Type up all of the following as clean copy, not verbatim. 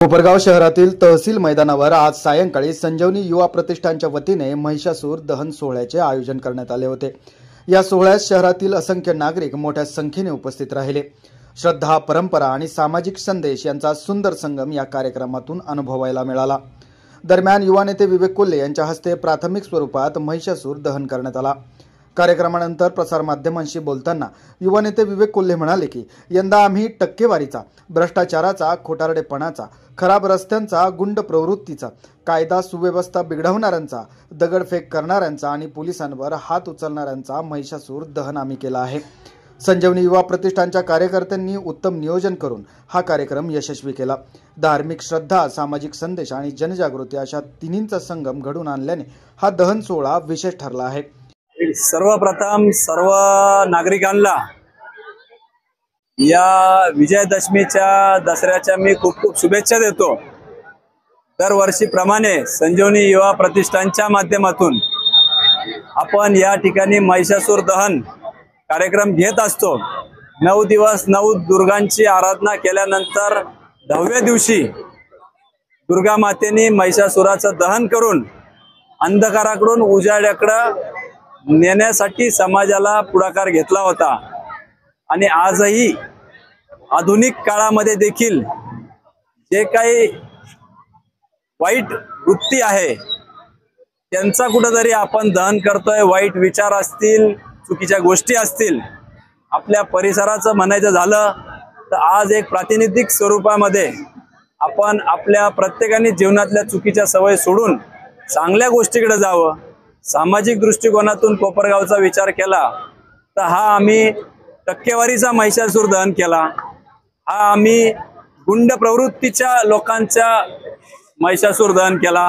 कोपरगाव शहरातील तहसील मैदानावर आज सायंकाळी संजीवनी युवा प्रतिष्ठानच्या वतीने महिषासूर दहन सोहळ्याचे आयोजन करण्यात आले होते। या सोहळ्यात शहरातील असंख्य नागरिक मोठ्या संख्येने उपस्थित राहिले। श्रद्धा, परंपरा आणि सामाजिक संदेश यांचा सुंदर संगम या कार्यक्रमातून अनुभवायला मिळाला। दरम्यान युवा नेते विवेक कोल्हे यांच्या हस्ते प्राथमिक स्वरूपात महिषासूर दहन करण्यात आला। कार्यक्रमानंतर प्रसारमाध्यमांशी बोलताना युवा नेते विवेक कोल्हे म्हणाले की यंदा आम्ही टक्केवारीचा, भ्रष्टाचाराचा, खोटारडेपणाचा, खराब रस्त्यांचा, गुंड प्रवृत्तीचा, कायदा सुव्यवस्था बिघडवणाऱ्यांचा, दगडफेक करणाऱ्यांचा आणि पोलिसांवर हात उचलणाऱ्यांचा महिषासूर दहन आम्ही केला आहे। संजीवनी युवा प्रतिष्ठानच्या कार्यकर्त्यांनी उत्तम नियोजन करून हा कार्यक्रम यशस्वी केला। धार्मिक श्रद्धा, सामाजिक संदेश आणि जनजागृती अशा तिन्हींचा संगम घडून आणल्याने हा दहन सोहळा विशेष ठरला आहे। सर्वप्रथम सर्व नागरिकांना या विजयादशमीच्या दसऱ्याच्या मी खूप खूप शुभेच्छा देतो। दरवर्षीप्रमाणे संजीवनी युवा प्रतिष्ठानच्या माध्यमातून आपण या ठिकाणी महिषासूर दहन कार्यक्रम घेत असतो। 9 दिवस 9 दुर्गांची आराधना केल्यानंतर 10व्या दिवशी दुर्गा मातेने महिषासुराचं दहन करून अंधकाराकडून उजाड्याकडे नेण्यासाठी समाजाला पुढाकार घेतला होता। आणि आजही आधुनिक काळामध्ये देखील जे काही वाईट वृत्ती आहे त्यांचा कुठेतरी आपण दहन करतोय। वाईट विचार असतील, चुकीच्या गोष्टी असतील, आपल्या परिसराचं म्हणायचं झालं तर आज एक प्रातिनिधिक स्वरूपामध्ये आपण आपल्या प्रत्येकाने जीवनातल्या चुकीच्या सवयी सोडून चांगल्या गोष्टीकडे जावं। सामाजिक दृष्टिकोनातून कोपरगावचा विचार केला तर हा आम्ही टक्केवारीचा महिषासूर दहन केला। हा आम्ही गुंड प्रवृत्तीच्या लोकांचा महिषासूर दहन केला।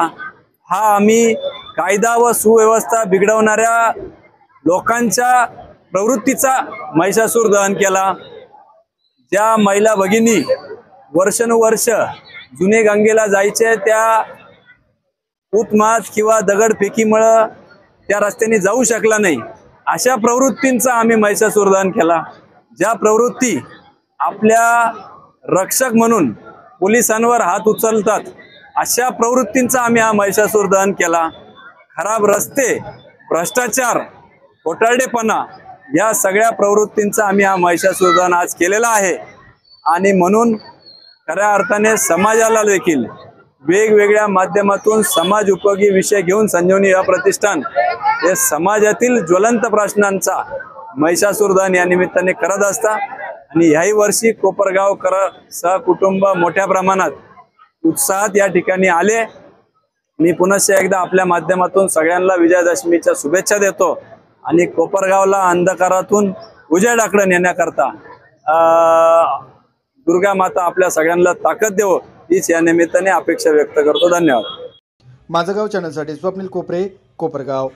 हा आम्ही कायदा व सुव्यवस्था बिघडवणाऱ्या लोकांच्या प्रवृत्तीचा महिषासूर दहन केला। ज्या महिला भगिनी वर्षानुवर्ष जुने गंगेला जायचे, त्या उतमात किंवा दगडफेकीमुळे त्या रस्त्याने जाऊ शकला नाही, अशा प्रवृत्तींचा आम्ही महिषासूर दहन केला। ज्या प्रवृत्ती आपल्या रक्षक म्हणून पोलिसांवर हात उचलतात, अशा प्रवृत्तींचा आम्ही हा महिषासूर दहन केला। खराब रस्ते, भ्रष्टाचार, खोटारडेपणा या सगळ्या प्रवृत्तींचा आम्ही हा महिषासूर दहन आज केलेला आहे। आणि म्हणून खऱ्या अर्थाने समाजाला देखील वेगवेगळ्या माध्यमातून समाज उपयोगी विषय घेऊन संजीवनी युवा प्रतिष्ठान हे समाजातील ज्वलंत प्रश्नांचा महिषासूर दहन या निमित्ताने करत असता। आणि याही वर्षी कोपरगावकर सहकुटुंब मोठ्या प्रमाणात उत्साहात या ठिकाणी आले। मी पुनश्च एकदा आपल्या माध्यमातून सगळ्यांना विजयादशमीच्या शुभेच्छा देतो आणि कोपरगावला अंधकारातून उजेडाकडे नेण्याकरता दुर्गा माता आपल्या सगळ्यांना ताकद देवो हीच या निमित्ताने अपेक्षा व्यक्त करतो। धन्यवाद। माझं गाव चॅनलसाठी स्वप्नील कोपरे, कोपरगाव।